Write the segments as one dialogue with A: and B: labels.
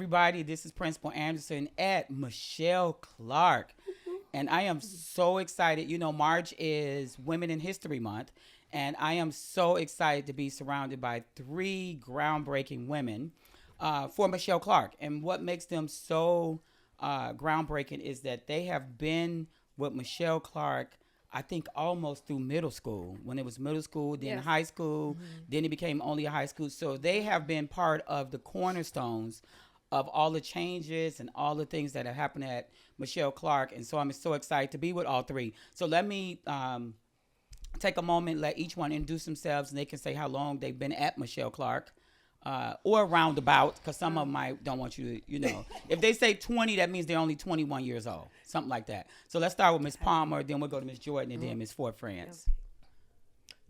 A: everybody. This is Principal Anderson at Michele Clark. And I am so excited. You know, March is Women in History Month. And I am so excited to be surrounded by three groundbreaking women for Michele Clark. And what makes them so groundbreaking is that they have been with Michele Clark, I think, almost through middle school. When it was middle school, then
B: Yes.
A: high school, then it became only a high school. So they have been part of the cornerstones of all the changes and all the things that have happened at Michele Clark. And so I'm so excited to be with all three. So let me take a moment, let each one introduce themselves, and they can say how long they've been at Michele Clark. Or roundabout, because some of them might don't want you to, if they say 20, that means they're only 21 years old, something like that. So let's start with Miss Palmer, then we'll go to Miss Jordan, and then Miss Fort France.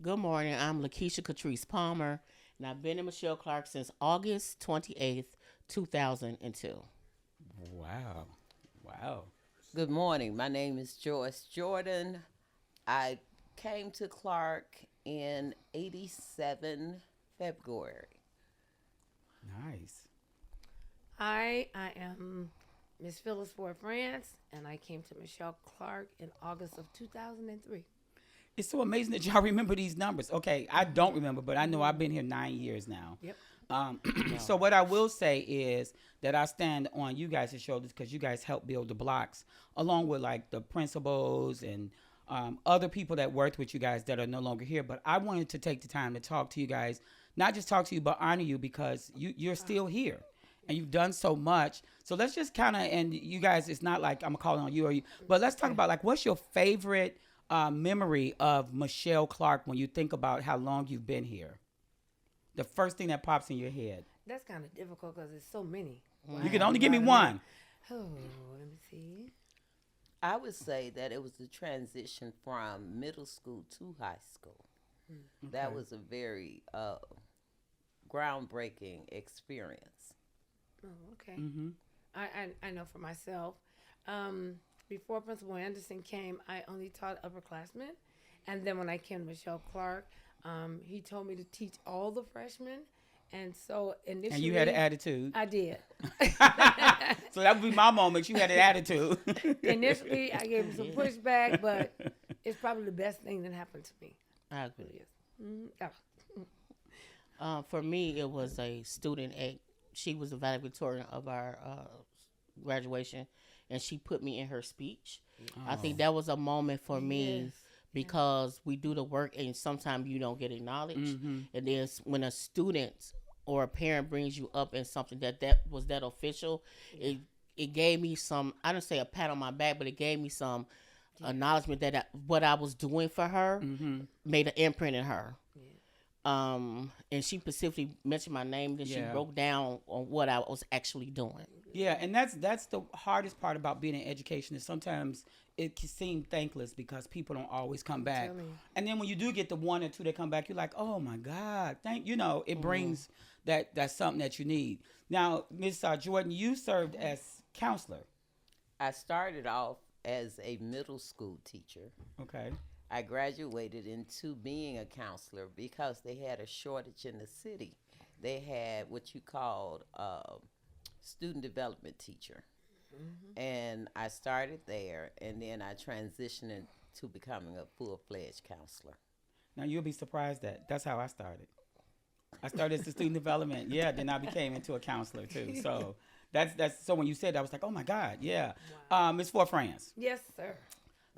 C: Good morning. I'm Lakeisha Catrice Palmer, and I've been in Michele Clark since August 28th, 2002.
A: Wow.
D: Good morning. My name is Joyce Jordan. I came to Clark in 87 February.
A: Nice.
B: I am Miss Phyllis Fort France, and I came to Michele Clark in August of 2003.
A: It's so amazing that y'all remember these numbers. Okay, I don't remember, but I know I've been here 9 years now.
B: Yep.
A: So what I will say is that I stand on you guys' shoulders because you guys helped build the blocks, along with like the principals and other people that worked with you guys that are no longer here. But I wanted to take the time to talk to you guys, not just talk to you, but honor you because you're still here and you've done so much. So let's just kind of, and you guys, it's not like I'm calling on you or you, but let's talk about like what's your favorite memory of Michele Clark when you think about how long you've been here? The first thing that pops in your head.
B: That's kind of difficult because there's so many.
A: You can only give me one.
B: Oh, let me see.
D: I would say that it was the transition from middle school to high school. That was a very groundbreaking experience.
B: Oh, okay. I know for myself. Before Principal Anderson came, I only taught upperclassmen. And then when I came to Michele Clark, he told me to teach all the freshmen. And so initially...
A: And you had an attitude.
B: I did.
A: So that would be my moment. You had an attitude.
B: Initially, I gave him some pushback, but it's probably the best thing that happened to me.
C: I agree.
B: Oh.
C: For me, it was a student she was the valedictorian of our graduation, and she put me in her speech. I think that was a moment for me.
B: Yes.
C: Because we do the work and sometimes you don't get acknowledged. And then when a student or a parent brings you up in something that was that official, it gave me some, I don't say a pat on my back, but it gave me some acknowledgement that what I was doing for her made an imprint in her. And she specifically mentioned my name, then she broke down on what I was actually doing.
A: Yeah, and that's the hardest part about being in education is sometimes it can seem thankless because people don't always come back. And then when you do get the one or two that come back, you're like, oh my God, it brings that's something that you need. Now, Ms. Jordan, you served as counselor.
D: I started off as a middle school teacher.
A: Okay.
D: I graduated into being a counselor because they had a shortage in the city. They had what you called student development teacher. And I started there, and then I transitioned into becoming a full-fledged counselor.
A: Now, you'll be surprised that's how I started. I started as a student development, then I became into a counselor, too. So that's so when you said that, I was like, oh, my God, yeah.
B: Wow.
A: Ms. Fort France.
B: Yes, sir.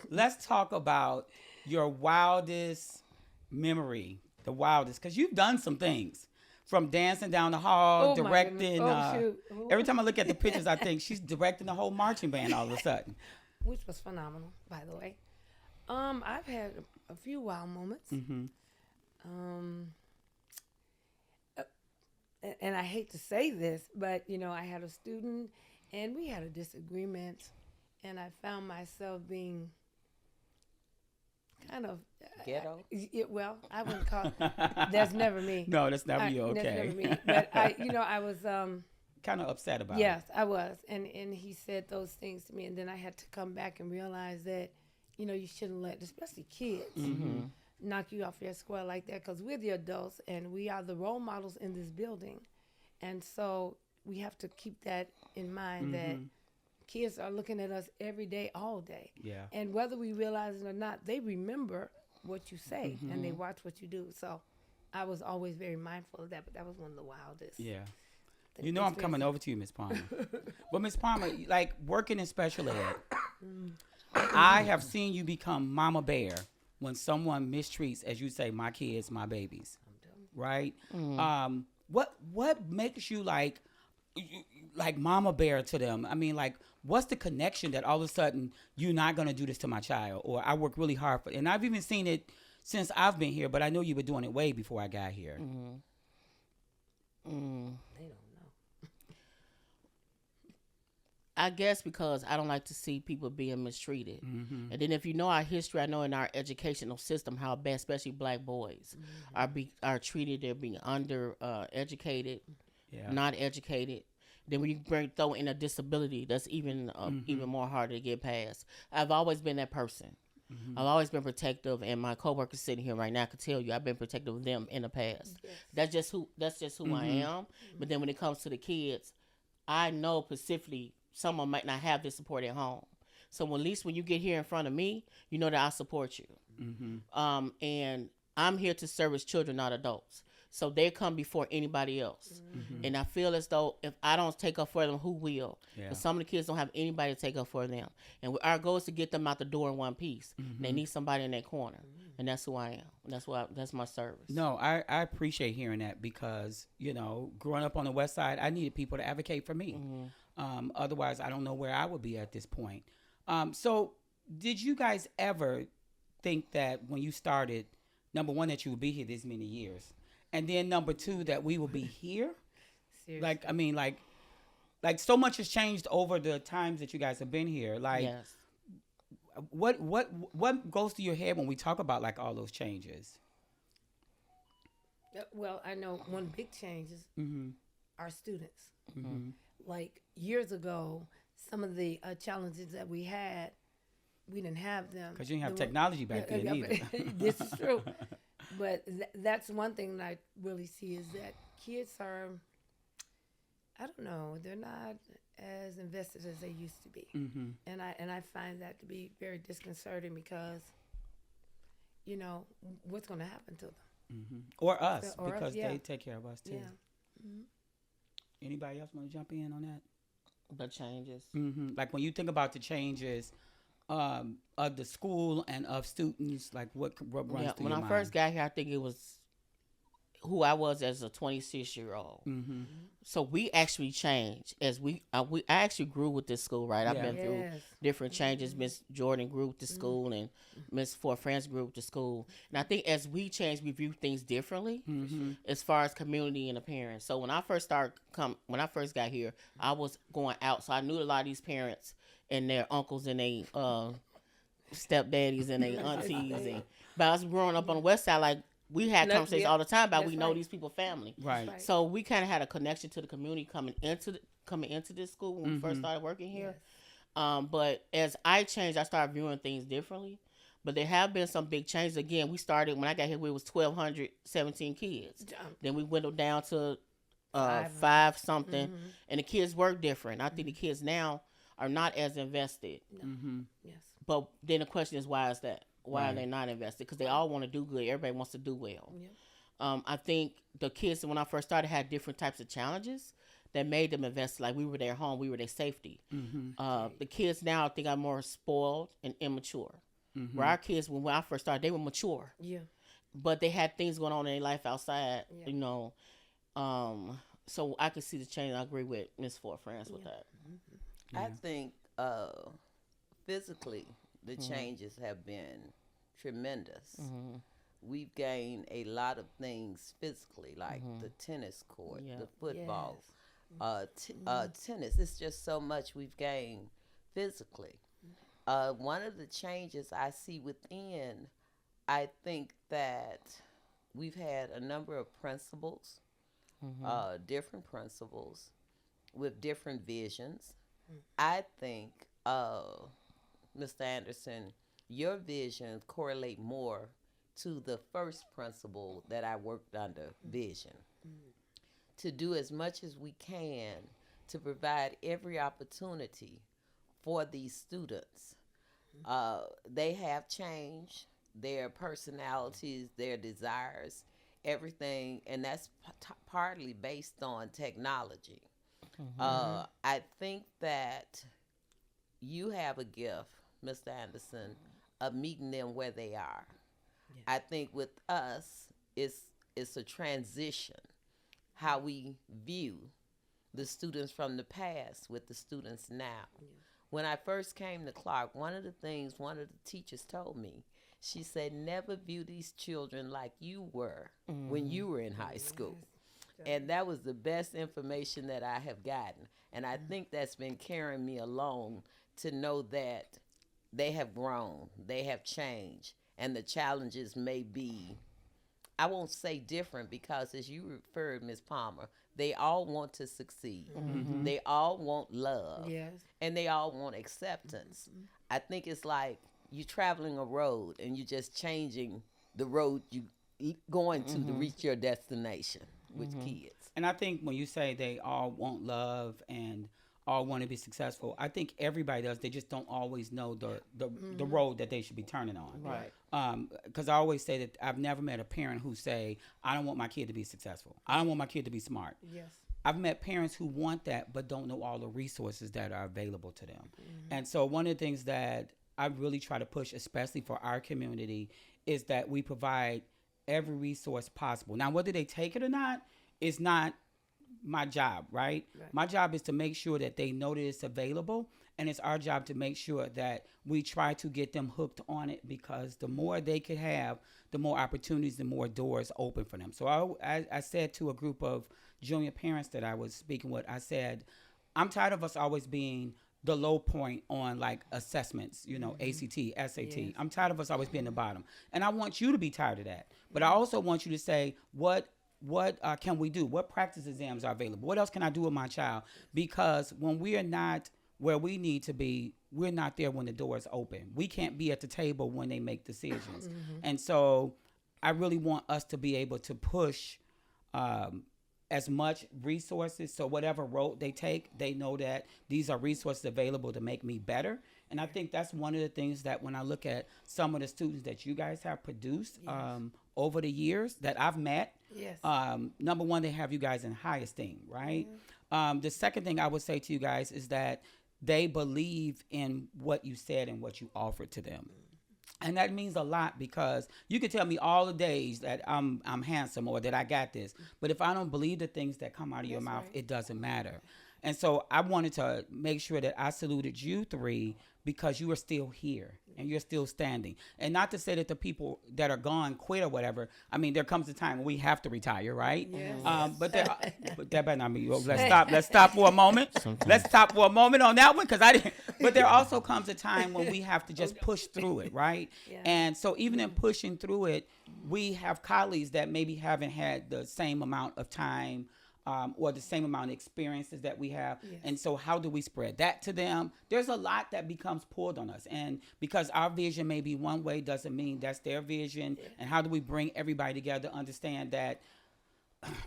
A: Let's talk about your wildest memory, the wildest, because you've done some things. From dancing down the hall, directing. Every time I look at the pictures, I think she's directing the whole marching band all of a sudden.
B: Which was phenomenal, by the way. I've had a few wild moments. And I hate to say this, but, I had a student, and we had a disagreement, and I found myself being kind of
D: ghetto.
B: Well, I wouldn't call. That's never me.
A: No, that's never you. Okay.
B: That's never me. But I was
A: kind of upset about
B: yes, I was, and he said those things to me, and then I had to come back and realize that you shouldn't let, especially kids, knock you off your square like that, because we're the adults and we are the role models in this building, and so we have to keep that in mind that kids are looking at us every day, all day.
A: Yeah.
B: And whether we realize it or not, they remember what you say and they watch what you do. So I was always very mindful of that, but that was one of the wildest.
A: Yeah. You know I'm coming over to you, Miss Palmer. But Miss Palmer, like working in special ed, I have seen you become mama bear when someone mistreats, as you say, my kids, my babies, right? What makes you like mama bear to them? I mean, like, what's the connection that all of a sudden you're not gonna do this to my child, or I work really hard for? And I've even seen it since I've been here, but I know you were doing it way before I got here.
B: They don't know.
C: I guess because I don't like to see people being mistreated. And then if you know our history, I know in our educational system how bad, especially black boys, are treated. They're being under educated, not educated. Then when you throw in a disability, that's even even more harder to get past. I've always been that person. I've always been protective, and my coworkers sitting here right now could tell you I've been protective of them in the past. Yes. That's just who I am. But then when it comes to the kids, I know specifically someone might not have this support at home. So at least when you get here in front of me, you know that I support you. And I'm here to service children, not adults. So they come before anybody else. And I feel as though if I don't take up for them, who will? But some of the kids don't have anybody to take up for them. And our goal is to get them out the door in one piece. They need somebody in that corner. And that's who I am. That's my service.
A: No, I appreciate hearing that because, you know, growing up on the West Side, I needed people to advocate for me. Otherwise, I don't know where I would be at this point. So did you guys ever think that when you started, number one, that you would be here this many years? And then number two, that we will be here.
B: Seriously.
A: Like, I mean, like so much has changed over the times that you guys have been here. Like,
C: Yes.
A: what goes through your head when we talk about like all those changes?
B: Well, I know one big change is our students. Like years ago, some of the challenges that we had, we didn't have them.
A: Because you didn't have technology back then either.
B: This is true. But that's one thing that I really see is that kids are, I don't know, they're not as invested as they used to be. And I find that to be very disconcerting because, you know, what's going to happen to them?
A: Or us,
B: Or us,
A: because
B: yeah.
A: they take care of us too. Anybody else want to jump in on that?
C: The changes.
A: Like when you think about the changes of the school and of students, like what runs through
C: When
A: your
C: I
A: mind?
C: first got here, I think it was who I was as a 26-year-old. So we actually changed as I actually grew with this school, right? I've been through different changes. Miss Jordan grew with the school, and Miss Four Friends grew with the school. And I think as we changed, we view things differently as far as community and the parents. So when I first when I first got here, I was going out, so I knew a lot of these parents and their uncles and their stepdaddies and their aunties. But I was growing up on the West Side, like. We had conversations all the time about we know these people family.
A: Right.
C: So we kind of had a connection to the community coming into this school when we first started working here. But as I changed, I started viewing things differently. But there have been some big changes. Again, we started, when I got here, we was 1,217 kids. Then we went down to 5 something. And the kids work different. I think the kids now are not as invested.
B: Yes.
C: But then the question is, why is that? Why are they not invested? Because they all want to do good. Everybody wants to do well. I think the kids, when I first started, had different types of challenges that made them invest. Like we were their home, we were their safety. The kids now, I think, are more spoiled and immature. Where our kids, when I first started, they were mature. But they had things going on in their life outside, you know. So I could see the change. I agree with Miss Four Friends with that.
D: I think physically, the changes have been tremendous. We've gained a lot of things physically, like the tennis court, the football, tennis. It's just so much we've gained physically. One of the changes I see within, I think that we've had a number of principals, different principals with different visions. I think Mr. Anderson, your visions correlate more to the first principal that I worked under, vision. to do as much as we can to provide every opportunity for these students. They have changed their personalities, their desires, everything, and that's partly based on technology. I think that you have a gift, Mr. Anderson, of meeting them where they are. I think with us, it's a transition how we view the students from the past with the students now. When I first came to Clark, one of the things one of the teachers told me, she said, never view these children like you were when you were in high school. And that was the best information that I have gotten. And I think that's been carrying me along to know that they have grown, they have changed, and the challenges may be, I won't say different, because as you referred, Ms. Palmer, they all want to succeed. They all want love.
B: Yes.
D: And they all want acceptance. I think it's like you traveling a road and you're just changing the road you going to reach your destination with kids.
A: And I think when you say they all want love and all want to be successful, I think everybody does. They just don't always know the road that they should be turning on.
C: Right.
A: Because I always say that I've never met a parent who say, I don't want my kid to be successful. I don't want my kid to be smart.
B: Yes.
A: I've met parents who want that but don't know all the resources that are available to them. And so one of the things that I really try to push, especially for our community, is that we provide every resource possible. Now, whether they take it or not is not my job, right? My job is to make sure that they know that it's available, and it's our job to make sure that we try to get them hooked on it, because the more they could have, the more opportunities, the more doors open for them. So I said to a group of junior parents that I was speaking with, I said, I'm tired of us always being the low point on like assessments, you know, ACT, SAT.
B: Yes.
A: I'm tired of us always being the bottom. And I want you to be tired of that. But I also want you to say, what can we do? What practice exams are available? What else can I do with my child? Because when we are not where we need to be, we're not there when the doors open. We can't be at the table when they make decisions. And so I really want us to be able to push as much resources, so whatever road they take, they know that these are resources available to make me better. And I think that's one of the things that when I look at some of the students that you guys have produced over the years that I've met, number one, they have you guys in high esteem, right? The second thing I would say to you guys is that they believe in what you said and what you offered to them. And that means a lot, because you can tell me all the days that I'm handsome or that I got this, but if I don't believe the things that come out of your mouth, it doesn't matter. And so I wanted to make sure that I saluted you three, because you are still here and you're still standing. And not to say that the people that are gone quit or whatever. I mean, there comes a time when we have to retire, right?
B: Yes.
A: But that better not be. Let's stop for a moment. Let's stop for a moment on that one, because I didn't. But there also comes a time when we have to just push through it, right? And so even in pushing through it, we have colleagues that maybe haven't had the same amount of time or the same amount of experiences that we have. And so how do we spread that to them? There's a lot that becomes pulled on us. And because our vision may be one way doesn't mean that's their vision. And how do we bring everybody together to understand that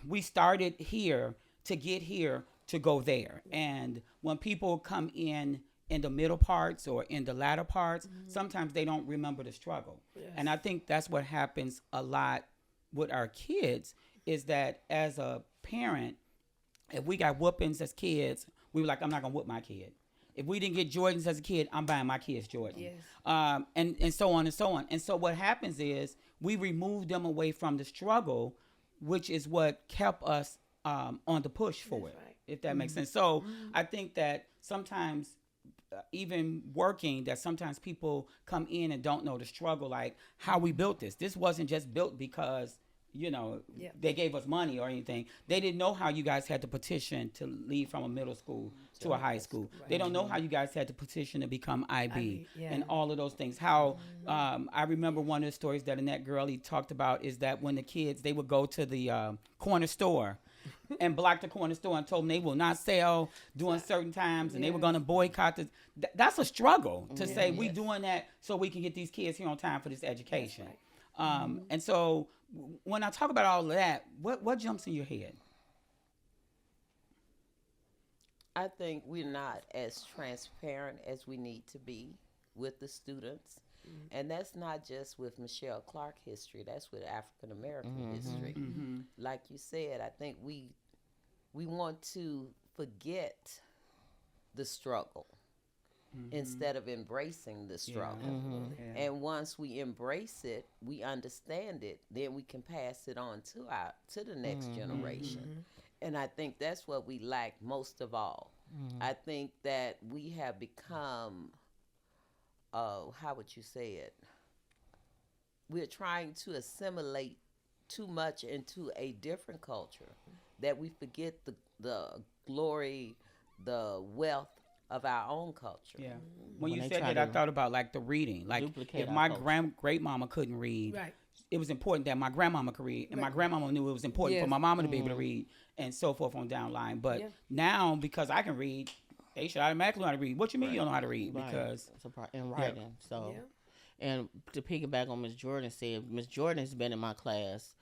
A: we started here to get here to go there. And when people come in the middle parts or in the latter parts, sometimes they don't remember the struggle. And I think that's what happens a lot with our kids, is that as a parent, if we got whoopings as kids, we were like, I'm not gonna whoop my kid. If we didn't get Jordans as a kid, I'm buying my kids Jordan. And so on and so on. And so what happens is we remove them away from the struggle, which is what kept us on the push for it, if that makes sense. So I think that sometimes even working, that sometimes people come in and don't know the struggle, like how we built this. This wasn't just built because they gave us money or anything. They didn't know how you guys had to petition to leave from a middle school to a high school. They don't know how you guys had to petition to become IB and all of those things. How I remember one of the stories that Annette Gurley talked about is that when the kids, they would go to the corner store and block the corner store and told them they will not sell during certain times and they were going to boycott this. That's a struggle to say we doing that so we can get these kids here on time for this education. And so when I talk about all of that, what jumps in your head?
D: I think we're not as transparent as we need to be with the students. And that's not just with Michele Clark history, that's with African American history. Like you said, I think we want to forget the struggle instead of embracing the struggle.
A: Yeah.
D: And once we embrace it, we understand it, then we can pass it on to the next generation. And I think that's what we lack most of all. I think that we have become, how would you say it? We're trying to assimilate too much into a different culture that we forget the glory, the wealth of our own culture.
A: Yeah. When you
C: they
A: said
C: try
A: that, I
C: to
A: thought about like the reading. Like
C: duplicate
A: if
C: our
A: my
C: culture.
A: great mama couldn't read,
B: Right.
A: it was important that my grandmama could read, and my grandmama knew it was important for
B: Yes.
A: my mama to be able to read, and so forth on down line. But
B: Yeah.
A: now, because I can read, they should automatically know how to read. What you mean you don't know how to read?
C: Right.
A: Because
C: It's a in writing. So,
B: Yeah.
C: and to piggyback on Miss Jordan said, Miss Jordan has been in my class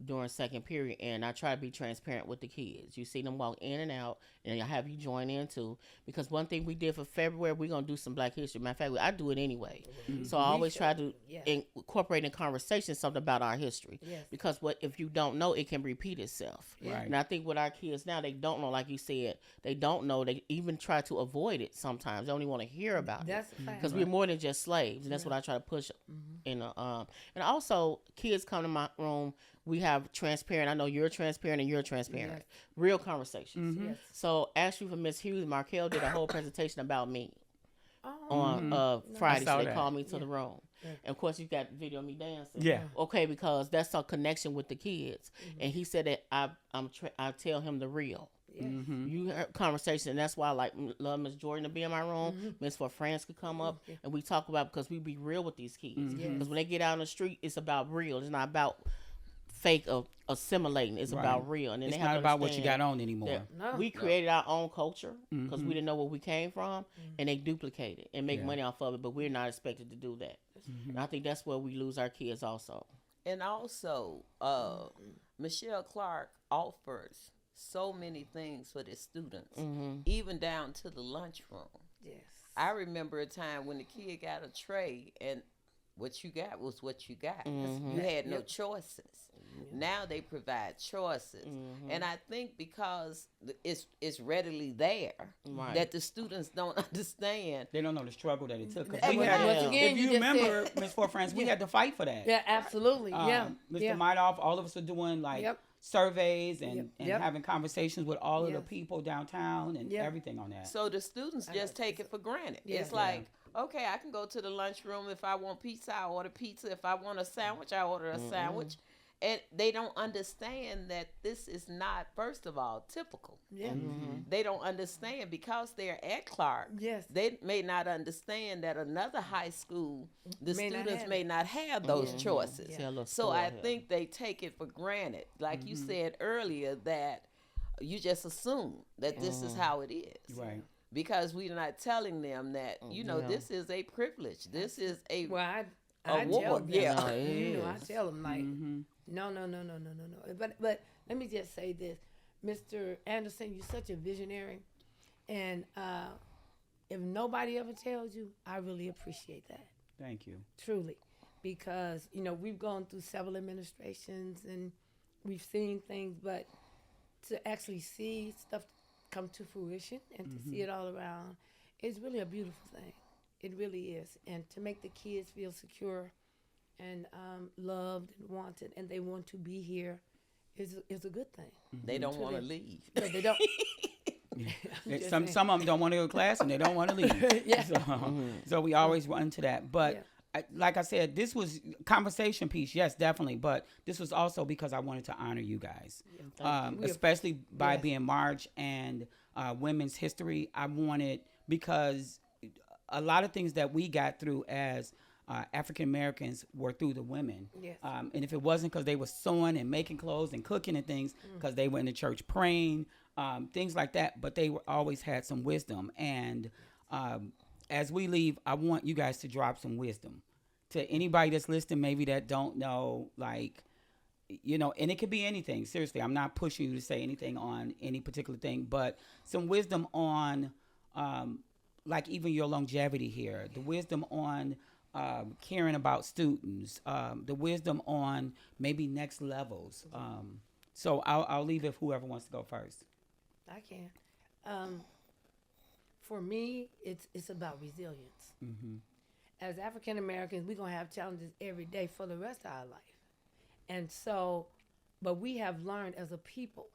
C: during second period, and I try to be transparent with the kids. You see them walk in and out, and I have you join in too. Because one thing we did for February, we're gonna do some Black History. Matter of fact, I do it anyway. So I always try to incorporate in conversation something about our history.
B: Yes.
C: Because what if you don't know, it can repeat itself.
A: Right.
C: And I think with our kids now, they don't know. Like you said, they don't know. They even try to avoid it sometimes. They don't even want to hear about
B: That's
C: it.
B: a fact.
C: Because we're more than just slaves, and that's what I try to push. And also kids come to my room. We have transparent. I know you're transparent and you're transparent.
B: Yes.
C: Real conversations.
B: Yes.
C: So actually, for Miss Hughes, Markel did a whole presentation about me
B: Oh.
C: on Friday.
A: I saw
C: So they
A: that.
C: called me to the room. And of course, you got video of me dancing.
A: Yeah.
C: Okay, because that's a connection with the kids. And he said that I tell him the real. You heard conversation, and that's why I love Miss Jordan to be in my room. Miss For France could come up and we talk about, because we be real with these kids. Because when they get out on the street, it's about real. It's not about fake of assimilating. It's about real. And then
A: it's
C: they have
A: not
C: to
A: about what you
C: understand
A: got on anymore.
C: that
B: No.
C: we created our own culture because we didn't know where we came from, and they duplicate it and make money off of it, but we're not expected to do that. And I think that's where we lose our kids also.
D: And also, Michele Clark offers so many things for the students, even down to the lunchroom.
B: Yes.
D: I remember a time when the kid got a tray, and what you got was what you got. You had no choices. Now they provide choices. And I think because it's readily there, that the students don't understand.
A: They don't know the struggle that it took. 'Cause
D: Hey,
A: we had to-
B: once again,
A: if
B: you
A: you
B: just
A: remember, Miss For France, we had to fight for that.
B: Yeah, absolutely. Yeah.
A: Mr.
B: Yeah.
A: Madoff, all of us are doing like
B: Yep.
A: surveys and,
B: Yep.
A: and
B: Yep.
A: having conversations with all of the
B: Yes.
A: people downtown and
B: Yep.
A: everything on that.
D: So the students just take it for granted.
B: Yeah.
D: It's like, okay, I can go to the lunchroom. If I want pizza, I order pizza. If I want a sandwich, I order a sandwich. And they don't understand that this is not, first of all, typical.
B: Yeah.
D: They don't understand because they're at Clark.
B: Yes.
D: They may not understand that another high school, the
B: May not
D: students
B: have
D: may
B: it.
D: not have those choices.
C: See, a little
D: So I
C: spoiled here.
D: think they take it for granted. Like you said earlier, that you just assume that this is how it is.
A: Right.
D: Because we're not telling them that, this is a privilege. This is a
B: Well, I
D: award.
B: tell them.
D: Yeah.
C: No, it
B: You know, I
C: is.
B: tell them like, no. But let me just say this, Mr. Anderson, you're such a visionary, and if nobody ever tells you, I really appreciate that,
A: Thank you.
B: truly, because we've gone through several administrations and we've seen things, but to actually see stuff come to fruition and to see it all around, it's really a beautiful thing. It really is, and to make the kids feel secure and loved and wanted, and they want to be here, is a good thing.
D: They don't want to leave.
B: No, they don't. Just saying.
A: Some of them don't want to go to class and they don't want to leave.
B: Yeah.
A: So we always run to that. But
B: Yeah.
A: like I said, this was conversation piece. Yes, definitely. But this was also because I wanted to honor you guys, especially by
B: Yes.
A: being March and Women's History. I wanted, because a lot of things that we got through as African Americans were through the women.
B: Yes.
A: And if it wasn't because they were sewing and making clothes and cooking and things, because they were in the church praying, things like that, but they always had some wisdom. And as we leave, I want you guys to drop some wisdom to anybody that's listening, maybe that don't know, like, and it could be anything. Seriously, I'm not pushing you to say anything on any particular thing, but some wisdom on, like even your longevity here, the wisdom on caring about students, the wisdom on maybe next levels. So I'll leave it if whoever wants to go first.
B: I can. For me, it's about resilience.
A: Mm-hmm.
B: As African Americans, we're gonna have challenges every day for the rest of our life, and so, but we have learned as a people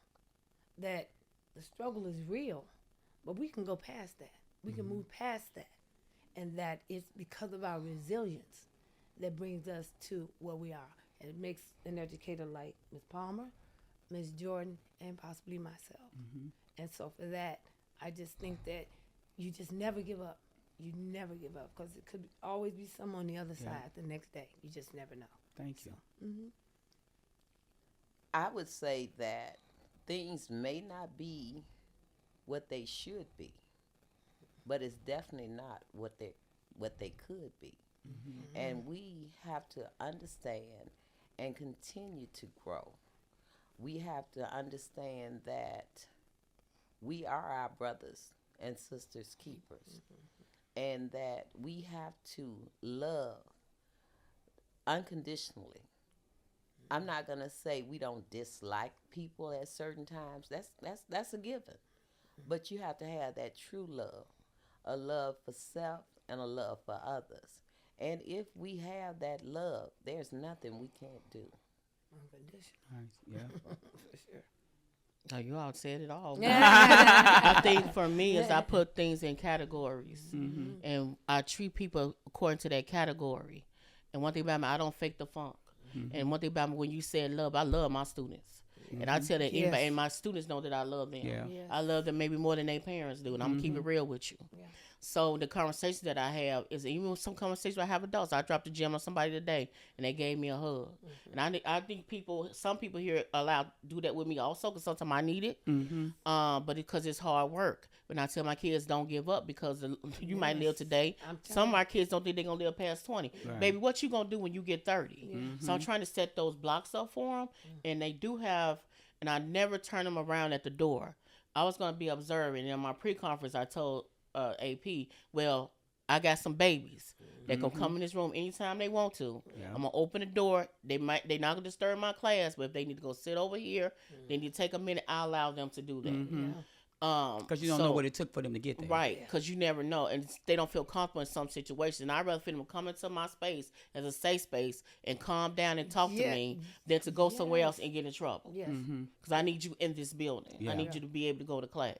B: that the struggle is real, but we can go past that. We can move past that, and that it's because of our resilience that brings us to where we are. And it makes an educator like Ms. Palmer, Ms. Jordan, and possibly myself.
A: Mm-hmm.
B: And so for that, I just think that you just never give up. You never give up, because it could always be some on the other side the next day. You just never know.
A: Thank you.
B: Mm-hmm.
D: I would say that things may not be what they should be, but it's definitely not what they could be.
A: Mm-hmm.
D: And we have to understand and continue to grow. We have to understand that we are our brothers and sisters keepers, and that we have to love unconditionally. I'm not gonna say we don't dislike people at certain times. That's a given. But you have to have that true love, a love for self and a love for others. And if we have that love, there's nothing we can't do.
B: Unconditional.
A: Nice. Yeah.
B: For sure.
C: Oh, you all said it all.
B: Yeah.
C: I think for me is I put things in categories,
A: Mm-hmm.
C: and I treat people according to that category. And one thing about me, I don't fake the funk.
A: Mm-hmm.
C: And one thing about me, when you said love, I love my students. And I tell that anybody,
B: Yes.
C: and my students know that I love them.
A: Yeah.
B: Yes.
C: I love them maybe more than their parents do, and I'm gonna keep it real with you.
B: Yeah.
C: So the conversation that I have is, even some conversations I have with adults. I dropped a gem on somebody today, and they gave me a hug. And I think some people here allowed do that with me also, because sometimes I need it.
A: Mm-hmm.
C: But because it's hard work. When I tell my kids don't give up, because you might live
B: Yes.
C: today.
B: I'm
C: Some of our kids don't think they're gonna live past 20.
A: Right.
C: Baby, what you gonna do when you get 30?
A: Mm-hmm.
C: So I'm trying to set those blocks up for them, and they do have. And I never turn them around at the door. I was gonna be observing. And in my pre-conference, I told AP, well, I got some babies that can come in this room anytime they want to.
A: Yeah.
C: I'm gonna open the door. They not gonna disturb my class, but if they need to go sit over here, they need to take a minute. I allow them to do that.
A: Mm-hmm.
B: Yeah.
A: Because you don't know what it took for them to get there.
C: Right, because you never know, and they don't feel comfortable in some situations. And I'd rather for them to come into my space as a safe space and calm down and talk to
B: Yeah.
C: me than to go somewhere
B: Yes.
C: else and get in trouble.
B: Yes.
A: Mm-hmm.
C: Because I need you in this building.
A: Yeah.
C: I need you to be able to go to class.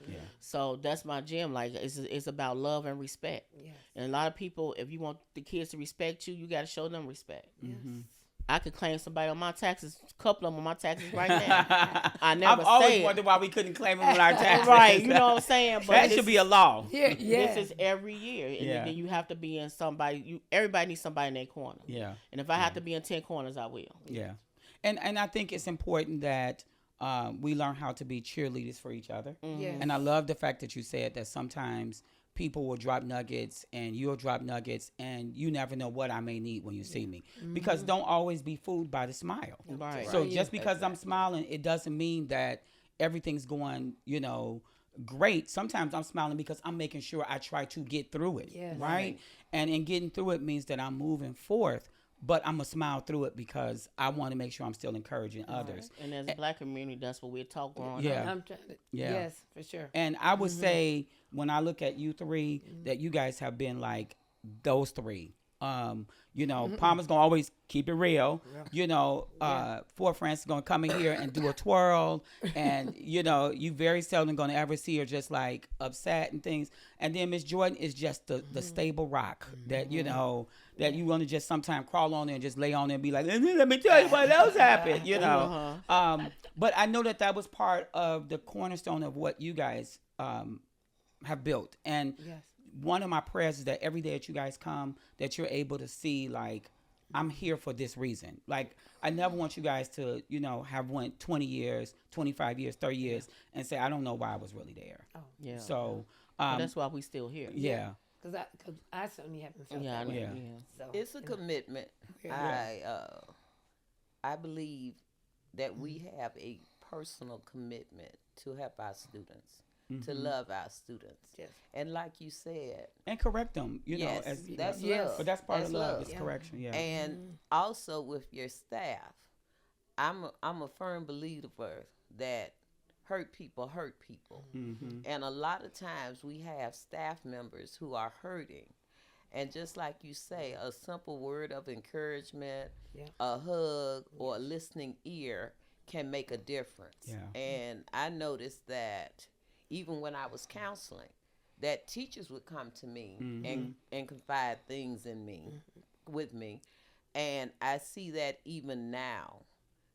A: Yeah.
C: So that's my gym. Like, it's about love and respect.
B: Yes.
C: And a lot of people, if you want the kids to respect you, you got to show them respect.
A: Mm-hmm.
C: I could claim somebody on my taxes, a couple of them on my taxes right now. I never
A: I've always
C: say it.
A: wondered why we couldn't claim them on our taxes.
C: Right, you know what I'm saying? But
A: That
C: this
A: should be a law.
B: Yeah. Yeah.
C: This is every year, and
A: Yeah.
C: then you have to be in somebody. Everybody needs somebody in their corner.
A: Yeah.
C: And if I have to be in 10 corners, I will.
A: Yeah. And I think it's important that we learn how to be cheerleaders for each other.
B: Yes.
A: And I love the fact that you said that sometimes people will drop nuggets and you'll drop nuggets, and you never know what I may need when you see me. Because don't always be fooled by the smile.
C: Right.
A: So
B: Right.
A: just because I'm smiling, it doesn't mean that everything's going, great. Sometimes I'm smiling because I'm making sure I try to get through it.
B: Yes.
A: Right? And in getting through it means that I'm moving forth, but I'm going to smile through it because I want to make sure I'm still encouraging others.
C: And as a black community, that's what we're taught growing
A: Yeah.
C: up.
B: I'm trying to.
A: Yeah.
B: Yes, for sure.
A: And I would say when I look at you three, that you guys have been like those three. Palmer's gonna always keep it real. Fort Francis gonna come in here and do a twirl, and you very seldom gonna ever see her just like upset and things. And then Miss Jordan is just the stable rock that that you want to just sometimes crawl on there and just lay on there and be like, let me tell you what else happened. But I know that was part of the cornerstone of what you guys have built. And
B: Yes.
A: one of my prayers is that every day that you guys come, that you're able to see, like, I'm here for this reason. Like, I never want you guys to, have went 20 years, 25 years, 30 years and say, I don't know why I was really there.
B: Oh.
C: Yeah.
A: So,
C: But that's why we still here.
A: yeah.
B: Because I certainly haven't felt
C: Yeah, I
B: that
C: know.
B: way.
A: Yeah.
C: Yeah.
B: So,
D: It's a commitment.
B: Yeah.
D: I believe that we have a personal commitment to help our students, to love our students.
B: Yes.
D: And like you said,
A: And correct them, you know.
D: yes,
A: As,
D: that's
B: Yes.
D: love.
A: but that's part
D: That's
A: of love.
D: love.
A: It's
B: Yeah.
A: correction. Yeah.
D: And also with your staff, I'm a firm believer that hurt people hurt people.
A: Mm-hmm.
D: And a lot of times we have staff members who are hurting. And just like you say, a simple word of encouragement,
B: Yeah.
D: a hug, or a listening ear can make a difference.
A: Yeah.
D: And I noticed that even when I was counseling, that teachers would come to me and confide things in me, with me. And I see that even now,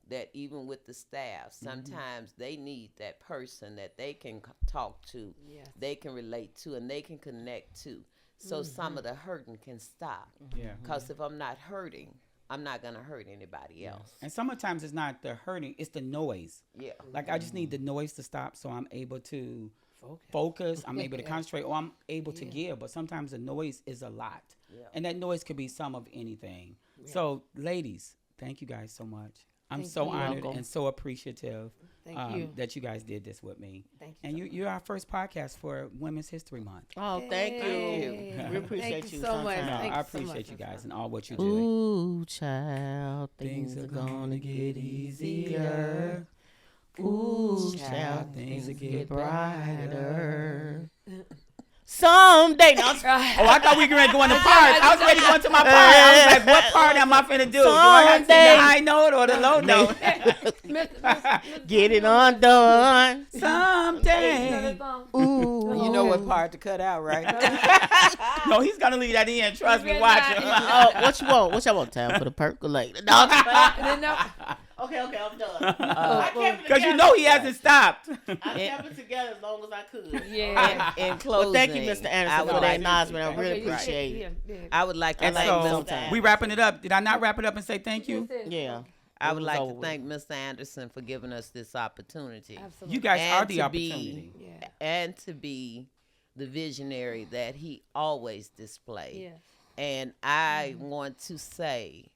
D: that even with the staff, sometimes they need that person that they can talk to,
B: Yes.
D: they can relate to, and they can connect to. So some of the hurting can stop.
A: Yeah.
D: Because if I'm not hurting, I'm not going to hurt anybody else.
A: And sometimes it's not the hurting; it's the noise.
D: Yeah.
A: Like I just need the noise to stop, so I'm able to focus. I'm able to concentrate, or I'm able to give. But sometimes the noise is a lot, and that noise could be some of anything. So, ladies, thank you guys so much. I'm
B: Thank
A: so
B: you.
A: honored
C: Welcome.
A: and so appreciative
B: Thank you.
A: that you guys did this with me.
B: Thank you.
A: And
B: so
A: you're our first podcast for Women's History Month.
C: Oh,
B: much.
C: thank you.
B: Yay.
C: We appreciate
B: Thank
C: you
B: so much.
C: sometimes.
A: No,
B: Thank
A: I
B: you so
A: appreciate
B: much,
A: you guys
B: Michelle.
A: and all what you do.
C: Ooh, child,
A: Things
C: things
A: are
C: are gonna get easier.
A: easier.
C: Ooh,
A: child,
C: child,
A: things
C: things
A: will
C: get
A: get
C: brighter. Someday. No,
A: Oh, I thought we were going to go in the part. I was ready to go into my part. I was like, what part am I finna do? Do I have to sing
C: Someday.
A: the high note or the low note?
C: get it undone.
A: Someday.
C: Ooh.
D: You know what part to cut out, right?
A: No, he's going to leave that in. Trust me,
B: Really
A: watch
B: not.
A: him.
C: What you want? What y'all want? Time for the percolator. No, okay, I'm done. I kept it
A: Because you
C: together.
A: know he hasn't stopped.
C: I kept it together as long as I could.
B: Yeah.
D: In closing,
C: Well, thank you, Mr.
D: I
C: Anderson,
D: would
C: for that
D: like-
C: acknowledgement. I really
A: Okay, right.
C: appreciate it.
D: I would like to
A: And
D: thank
A: so
C: sometimes.
A: we wrapping it up. Did I not wrap it up and say thank you?
C: Yeah.
D: I
C: It
D: would
C: was
D: like
C: over
D: to
C: with.
D: thank Mr. Anderson for giving us this opportunity.
B: Absolutely.
A: You guys
D: And
A: are the
D: to
A: opportunity.
D: be,
B: Yeah.
D: and to be the visionary that he always displayed.
B: Yeah.
D: And I want to say,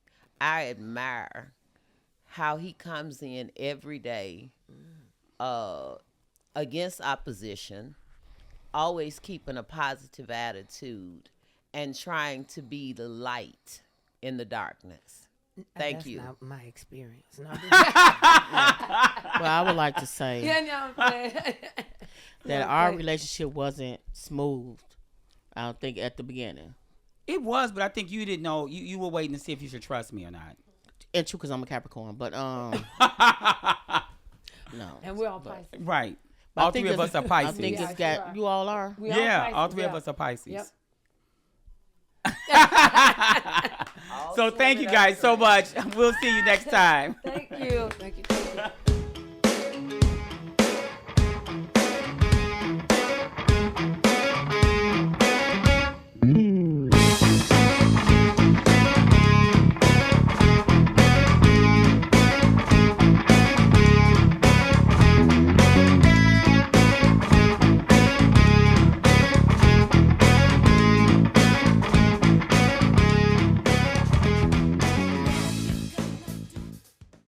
D: I admire how he comes in every day against opposition, always keeping a positive attitude and trying to be the light in the darkness. Thank
B: That's
D: you.
B: not my experience. No,
C: Well, I would like to say
B: yeah, no, I'm saying.
C: that our relationship wasn't smooth. I don't think at the beginning.
A: It was, but I think you didn't know. You were waiting to see if you should trust me or not.
C: And true, because I'm a Capricorn, but no.
B: And we're all Pisces.
A: Right.
C: But I
A: All
C: think
A: three of
C: it's-
A: us are Pisces.
C: I think
B: Yeah,
C: it's
B: sure
C: got
B: are.
C: you all are.
B: We
A: Yeah,
B: Pisces,
A: all three of
B: yeah.
A: us are Pisces.
B: Yep.
A: So thank you guys so much. We'll see you next time.
B: Thank you. Thank you.